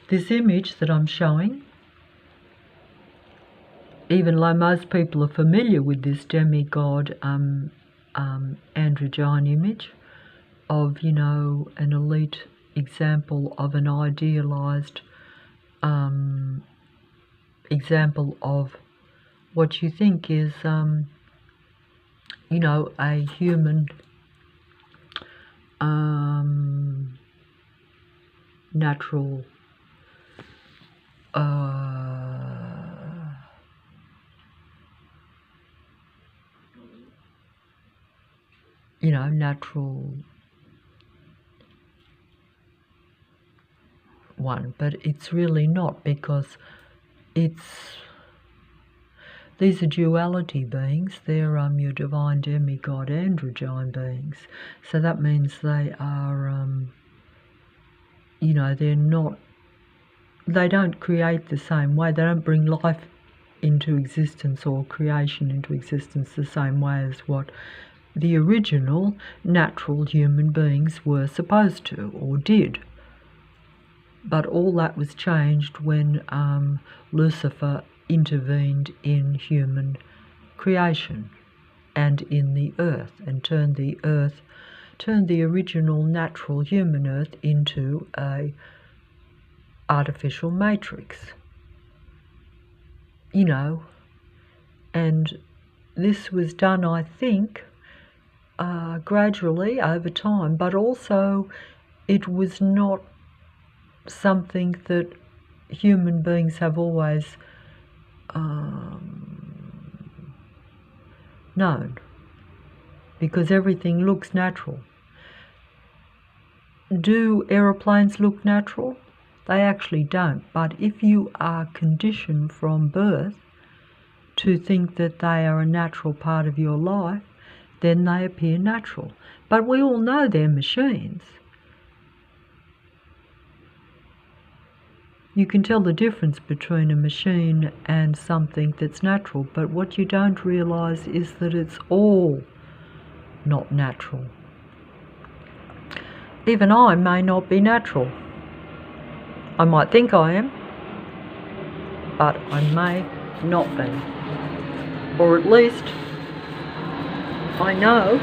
Speaker 1: this image that I'm showing. Even though most people are familiar with this demigod androgyne image of, you know, an elite example of an idealized example of what you think is, you know, a human natural you know, natural one, but it's really not, because these are duality beings. They're your divine demigod androgyne beings. So that means they are, you know, they don't create the same way. They don't bring life into existence or creation into existence the same way as what the original natural human beings were supposed to or did. But all that was changed when Lucifer intervened in human creation and in the earth, and turned the original natural human earth into a artificial matrix. You know, and this was done, I think, gradually over time, but also it was not something that human beings have always known, because everything looks natural. Do aeroplanes look natural? They actually don't, but if you are conditioned from birth to think that they are a natural part of your life, then they appear natural. But we all know they're machines. You can tell the difference between a machine and something that's natural, but what you don't realise is that it's all not natural. Even I may not be natural. I might think I am, but I may not be. Or at least I know.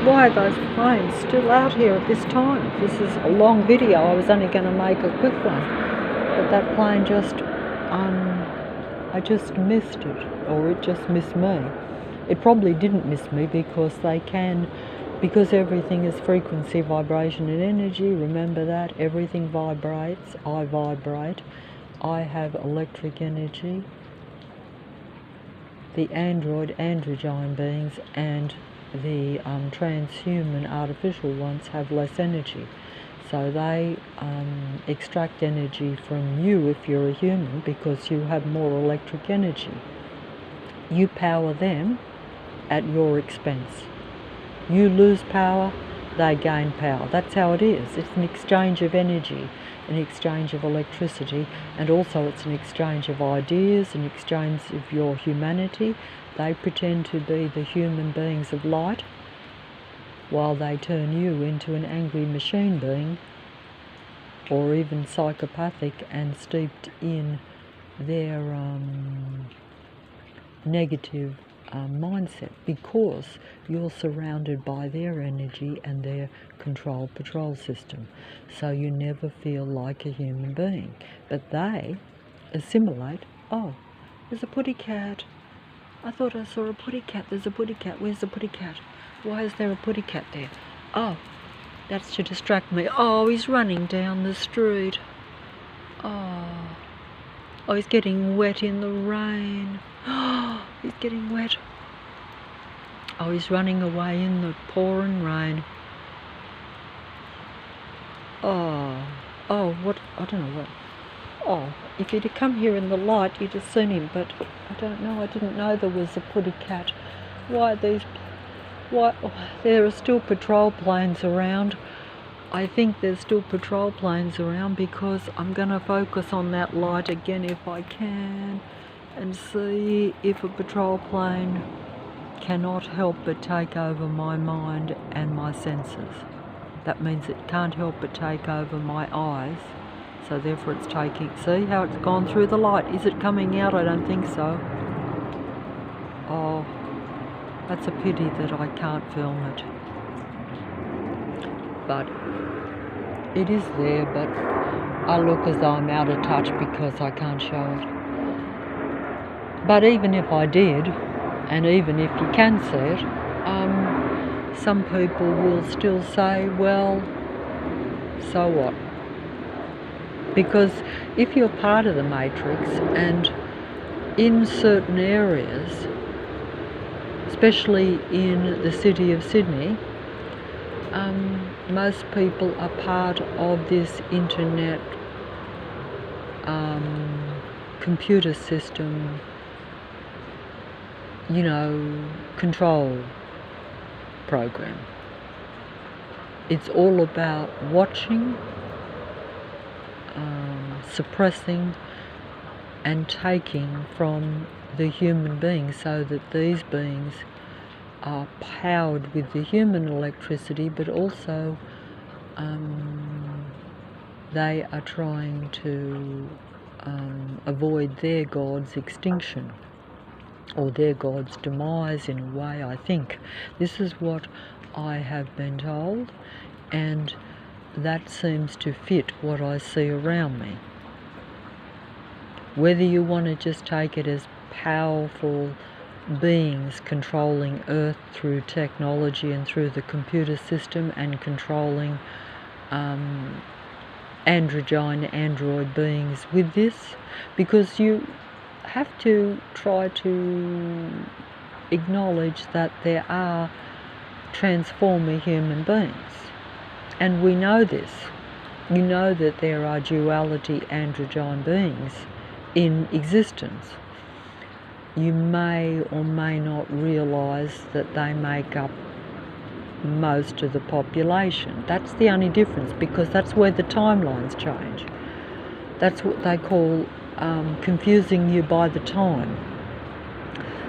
Speaker 1: Why are those planes still out here at this time? This is a long video. I was only going to make a quick one, but that plane just, I just missed it, or it just missed me. It probably didn't miss me because because everything is frequency, vibration and energy. Remember that. Everything vibrates. I vibrate. I have electric energy. The androgyne beings and the transhuman artificial ones have less energy. So they extract energy from you if you're a human, because you have more electric energy. You power them at your expense. You lose power, they gain power. That's how it is. It's an exchange of energy, an exchange of electricity, and also it's an exchange of ideas, an exchange of your humanity. They pretend to be the human beings of light, while they turn you into an angry machine being or even psychopathic and steeped in their negative mindset, because you're surrounded by their energy and their control patrol system, so you never feel like a human being. But they assimilate, oh, there's a putty cat. I thought I saw a putty cat. There's a putty cat. Where's the putty cat? Why is there a putty cat there? Oh, that's to distract me. Oh, he's running down the street. Oh, he's getting wet in the rain. Oh, he's getting wet. Oh, he's running away in the pouring rain. Oh, what? I don't know what. Oh, if he'd have come here in the light, you'd have seen him, but I don't know. I didn't know there was a putty cat. Why there are still patrol planes around. I think there's still patrol planes around, because I'm going to focus on that light again if I can, and see if a patrol plane cannot help but take over my mind and my senses. That means it can't help but take over my eyes, so therefore it's taking... See how it's gone through the light? Is it coming out? I don't think so. Oh, that's a pity that I can't film it. But it is there, but I look as though I'm out of touch because I can't show it. But even if I did, and even if you can see it, some people will still say, well, so what? Because if you're part of the matrix, and in certain areas, especially in the city of Sydney, most people are part of this internet computer system, control program. It's all about watching, suppressing and taking from the human beings, so that these beings are powered with the human electricity, but also they are trying to avoid their god's extinction, or their god's demise, in a way, I think. This is what I have been told, and that seems to fit what I see around me. Whether you want to just take it as powerful beings controlling Earth through technology and through the computer system, and controlling android beings with this, because you have to try to acknowledge that there are transformer human beings, and we know this. You know that there are duality androgyne beings in existence. You may or may not realise that they make up most of the population. That's the only difference, because that's where the timelines change. That's what they call confusing you by the time.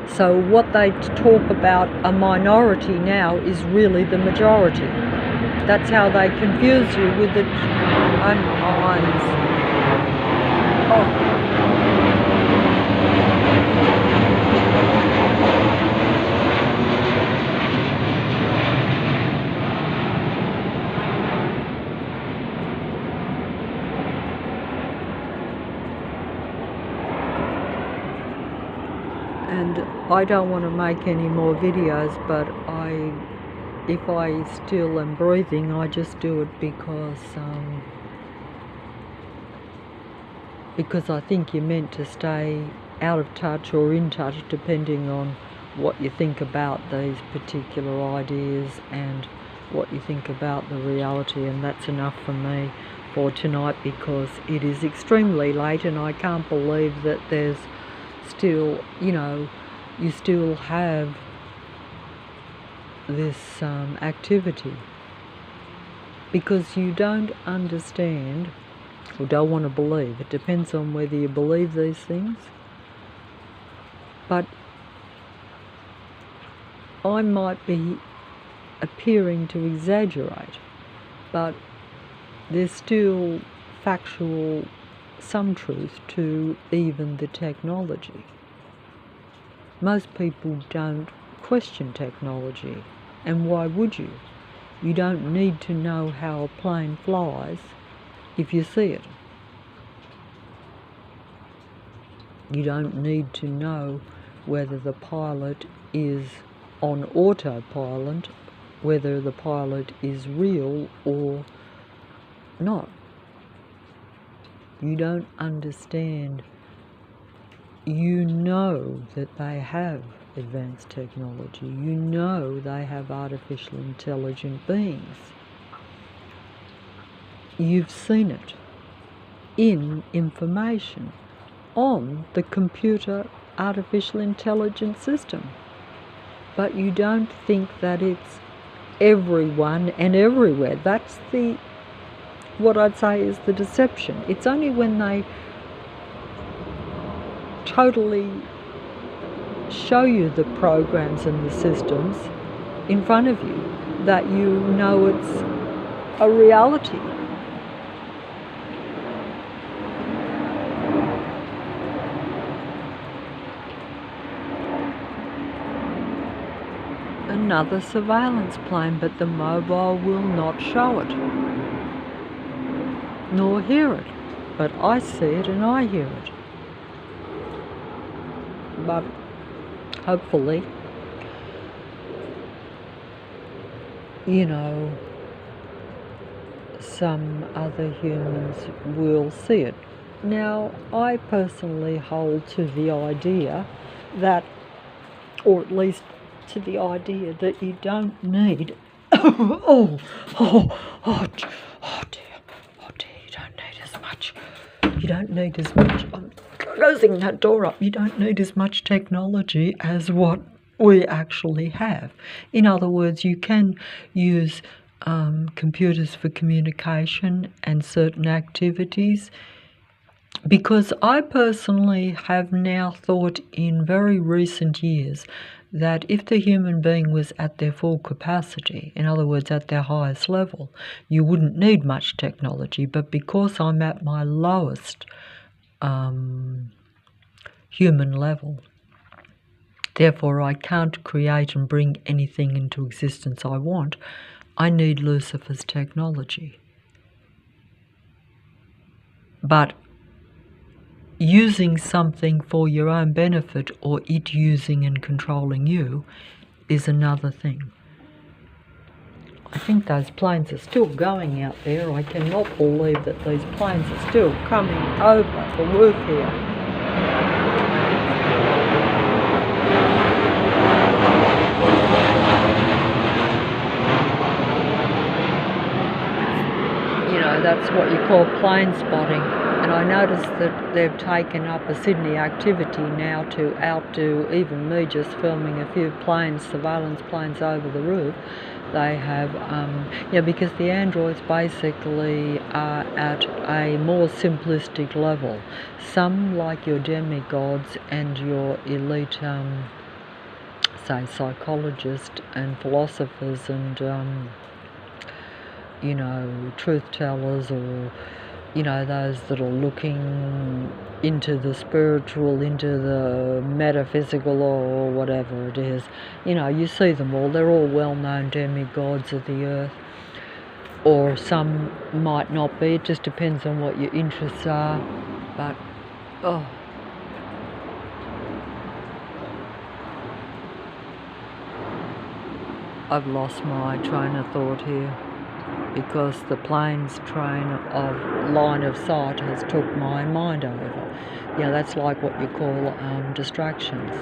Speaker 1: So what they talk about a minority now is really the majority. That's how they confuse you with the timelines. Oh. And I don't want to make any more videos, but if I still am breathing, I just do it because I think you're meant to stay out of touch or in touch, depending on what you think about these particular ideas and what you think about the reality. And that's enough for me for tonight, because it is extremely late and I can't believe that there's still, you still have this activity, because you don't understand or don't want to believe. It depends on whether you believe these things. But I might be appearing to exaggerate, but there's still some truth to even the technology. Most people don't question technology, and why would you? You don't need to know how a plane flies if you see it. You don't need to know whether the pilot is on autopilot, whether the pilot is real or not. You don't understand. You know that they have advanced technology. You know they have artificial intelligent beings. You've seen it in information on the computer artificial intelligence system. But you don't think that it's everyone and everywhere. That's what I'd say is the deception. It's only when they totally show you the programs and the systems in front of you that you know it's a reality. Another surveillance plane, but the mobile will not show it, nor hear it. But I see it and I hear it. But hopefully, some other humans will see it. Now, I personally hold to the idea that, or at least to the idea that you don't need oh dear, you don't need as much, I'm closing that door up, you don't need as much technology as what we actually have. In other words, you can use computers for communication and certain activities, because I personally have now thought in very recent years that if the human being was at their full capacity, in other words, at their highest level, you wouldn't need much technology. But because I'm at my lowest human level, therefore I can't create and bring anything into existence I want, I need Lucifer's technology. But using something for your own benefit, or it using and controlling you, is another thing. I think those planes are still going out there. I cannot believe that these planes are still coming over the roof here. That's what you call plane spotting. And I noticed that they've taken up a Sydney activity now to outdo even me just filming a few planes, surveillance planes over the roof. They have, because the androids basically are at a more simplistic level. Some, like your demigods and your elite, say, psychologists and philosophers and, truth tellers, or those that are looking into the spiritual, into the metaphysical, or whatever it is. You see them all. They're all well-known demigods of the earth. Or some might not be. It just depends on what your interests are. But, I've lost my train of thought here, because the plane's line of sight has took my mind over. That's like what you call distractions.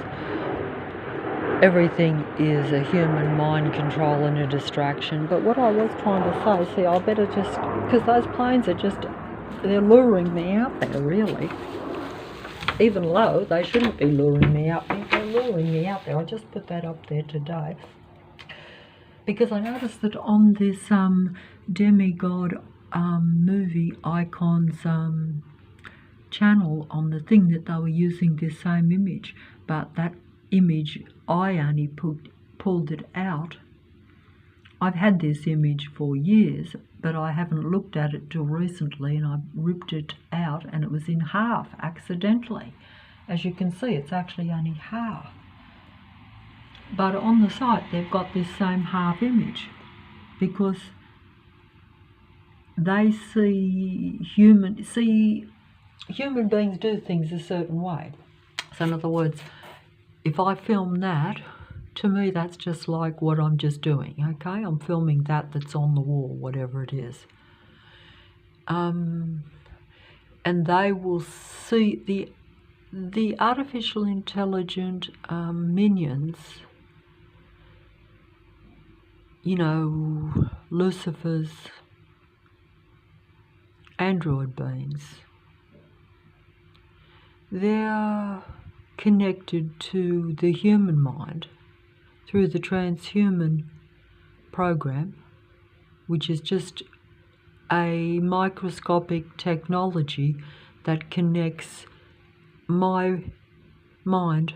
Speaker 1: Everything is a human mind control and a distraction. But what I was trying to say, I better just, because those planes are they're luring me out there, really. Even though they shouldn't be luring me out there, they're luring me out there. I just put that up there today, because I noticed that on this demigod movie icons channel, on the thing, that they were using this same image, but that image, I only pulled it out. I've had this image for years, but I haven't looked at it till recently, and I ripped it out and it was in half accidentally. As you can see, it's actually only half. But on the site they've got this same half image because they see human beings do things a certain way. So in other words, if I film that, to me that's just like what I'm just doing, okay? I'm filming that's on the wall, whatever it is. And they will see the artificial intelligent minions, you know, Lucifer's android beings. They're connected to the human mind through the transhuman program, which is just a microscopic technology that connects my mind,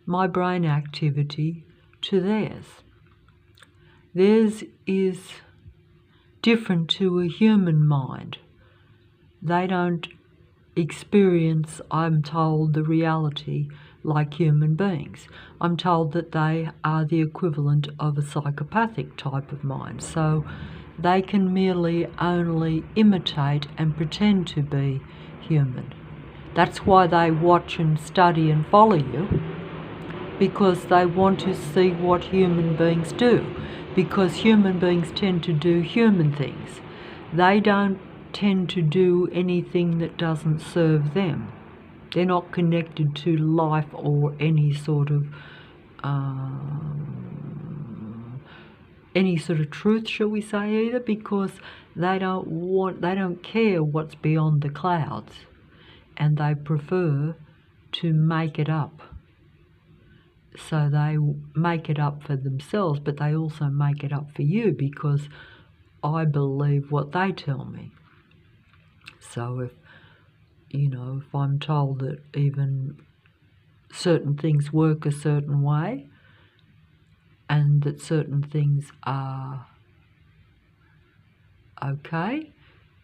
Speaker 1: my brain activity, to theirs. Theirs is different to a human mind. They don't experience, I'm told, the reality like human beings. I'm told that they are the equivalent of a psychopathic type of mind, so they can merely only imitate and pretend to be human. That's why they watch and study and follow you, because they want to see what human beings do, because human beings tend to do human things. They don't tend to do anything that doesn't serve them. They're not connected to life or any sort of truth, shall we say, either, because they don't care what's beyond the clouds, and they prefer to make it up. So they make it up for themselves, but they also make it up for you, because I believe what they tell me. So if I'm told that even certain things work a certain way and that certain things are okay,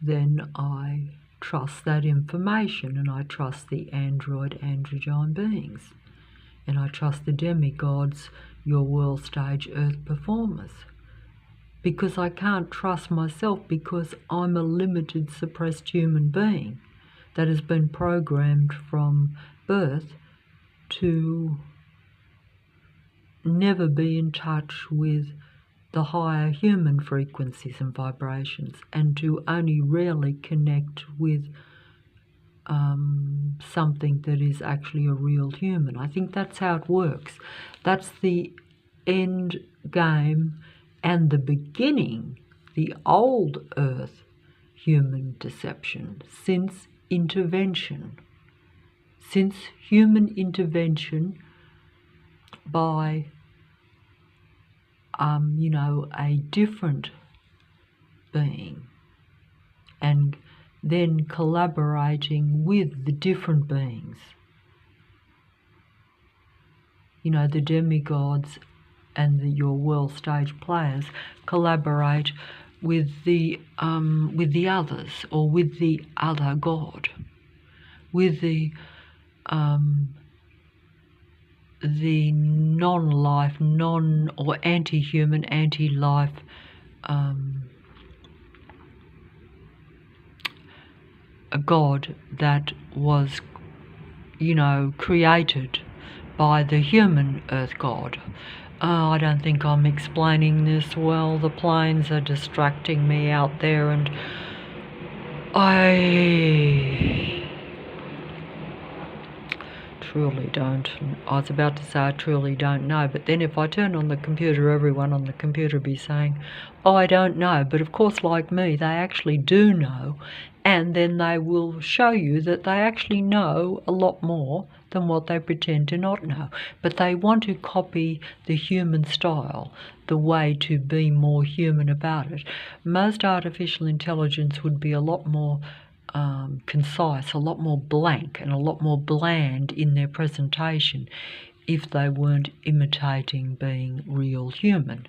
Speaker 1: then I trust that information, and I trust the androgyne beings, and I trust the demigods, your world stage earth performers. Because I can't trust myself, because I'm a limited, suppressed human being that has been programmed from birth to never be in touch with the higher human frequencies and vibrations, and to only rarely connect with something that is actually a real human. I think that's how it works. That's the end game and the beginning, the old earth human deception, since human intervention by a different being, and then collaborating with the different beings. The demigods and your world stage players collaborate with the others, or with the other god, with the non-life, or anti-human, anti-life a god that was, created by the human earth god. I don't think I'm explaining this well. The planes are distracting me out there, and I truly don't. I was about to say I truly don't know, but then if I turn on the computer, everyone on the computer will be saying, oh, I don't know. But of course, like me, they actually do know, and then they will show you that they actually know a lot more than what they pretend to not know. But they want to copy the human style, the way to be more human about it. Most artificial intelligence would be a lot more concise, a lot more blank, and a lot more bland in their presentation if they weren't imitating being real human.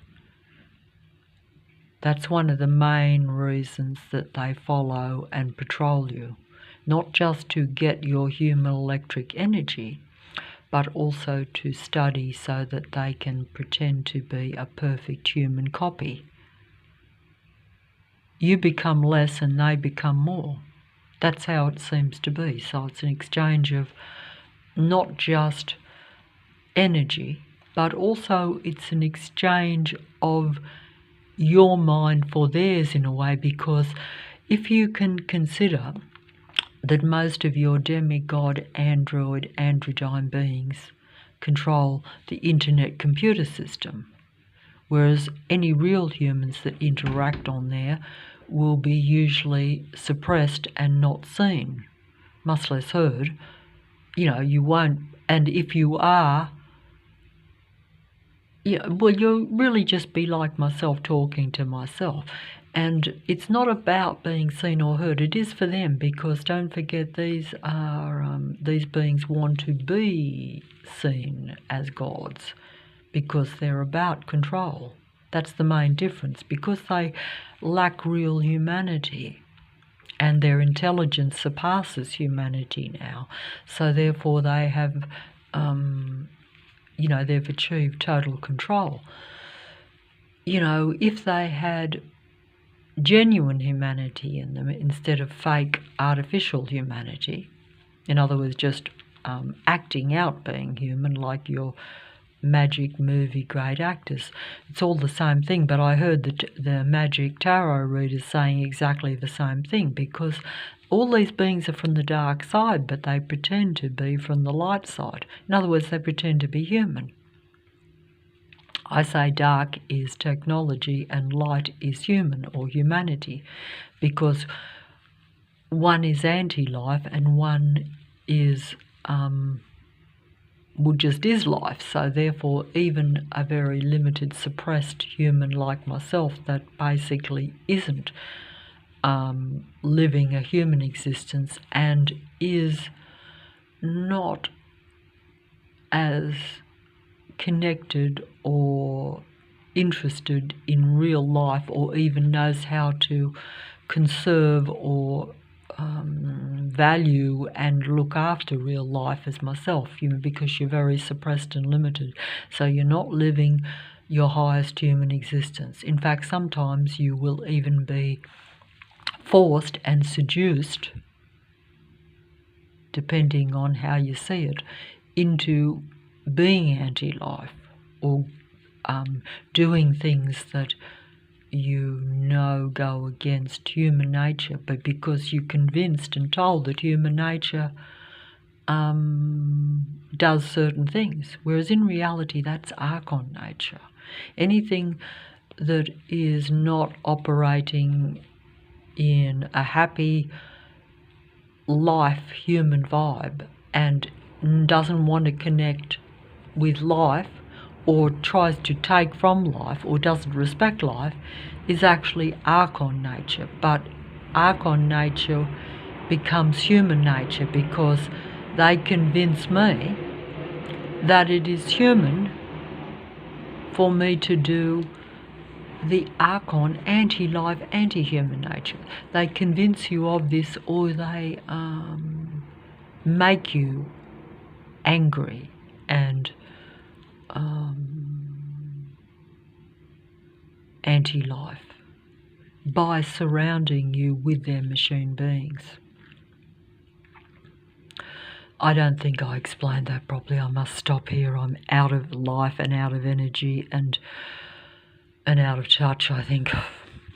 Speaker 1: That's one of the main reasons that they follow and patrol you. Not just to get your human electric energy, but also to study so that they can pretend to be a perfect human copy. You become less and they become more. That's how it seems to be. So it's an exchange of not just energy, but also it's an exchange of your mind for theirs in a way, because if you can consider that most of your demigod, androgyne beings control the internet computer system, whereas any real humans that interact on there will be usually suppressed and not seen, much less heard. You won't, and if you are, you'll really just be like myself talking to myself. And it's not about being seen or heard. It is for them, because don't forget, these beings want to be seen as gods, because they're about control. That's the main difference, because they lack real humanity and their intelligence surpasses humanity now. So therefore they have they've achieved total control. If they had genuine humanity in them instead of fake artificial humanity, in other words, just acting out being human like your magic movie great actors, it's all the same thing. But I heard the magic tarot readers saying exactly the same thing, because all these beings are from the dark side, but they pretend to be from the light side. In other words, they pretend to be human. I say dark is technology and light is human or humanity, because one is anti-life and one is just is life. So therefore even a very limited suppressed human like myself that basically isn't living a human existence and is not as connected or interested in real life, or even knows how to conserve or value and look after real life as myself, because you're very suppressed and limited. So you're not living your highest human existence. In fact, sometimes you will even be forced and seduced, depending on how you see it, into being anti-life or doing things that go against human nature, but because you're convinced and told that human nature does certain things, whereas in reality that's Archon nature. Anything that is not operating in a happy life human vibe and doesn't want to connect with life, or tries to take from life, or doesn't respect life, is actually Archon nature. But Archon nature becomes human nature because they convince me that it is human for me to do the Archon anti-life, anti-human nature. They convince you of this, or they make you angry and anti-life by surrounding you with their machine beings. I don't think I explained that properly. I must stop here. I'm out of life and out of energy and out of touch, I think.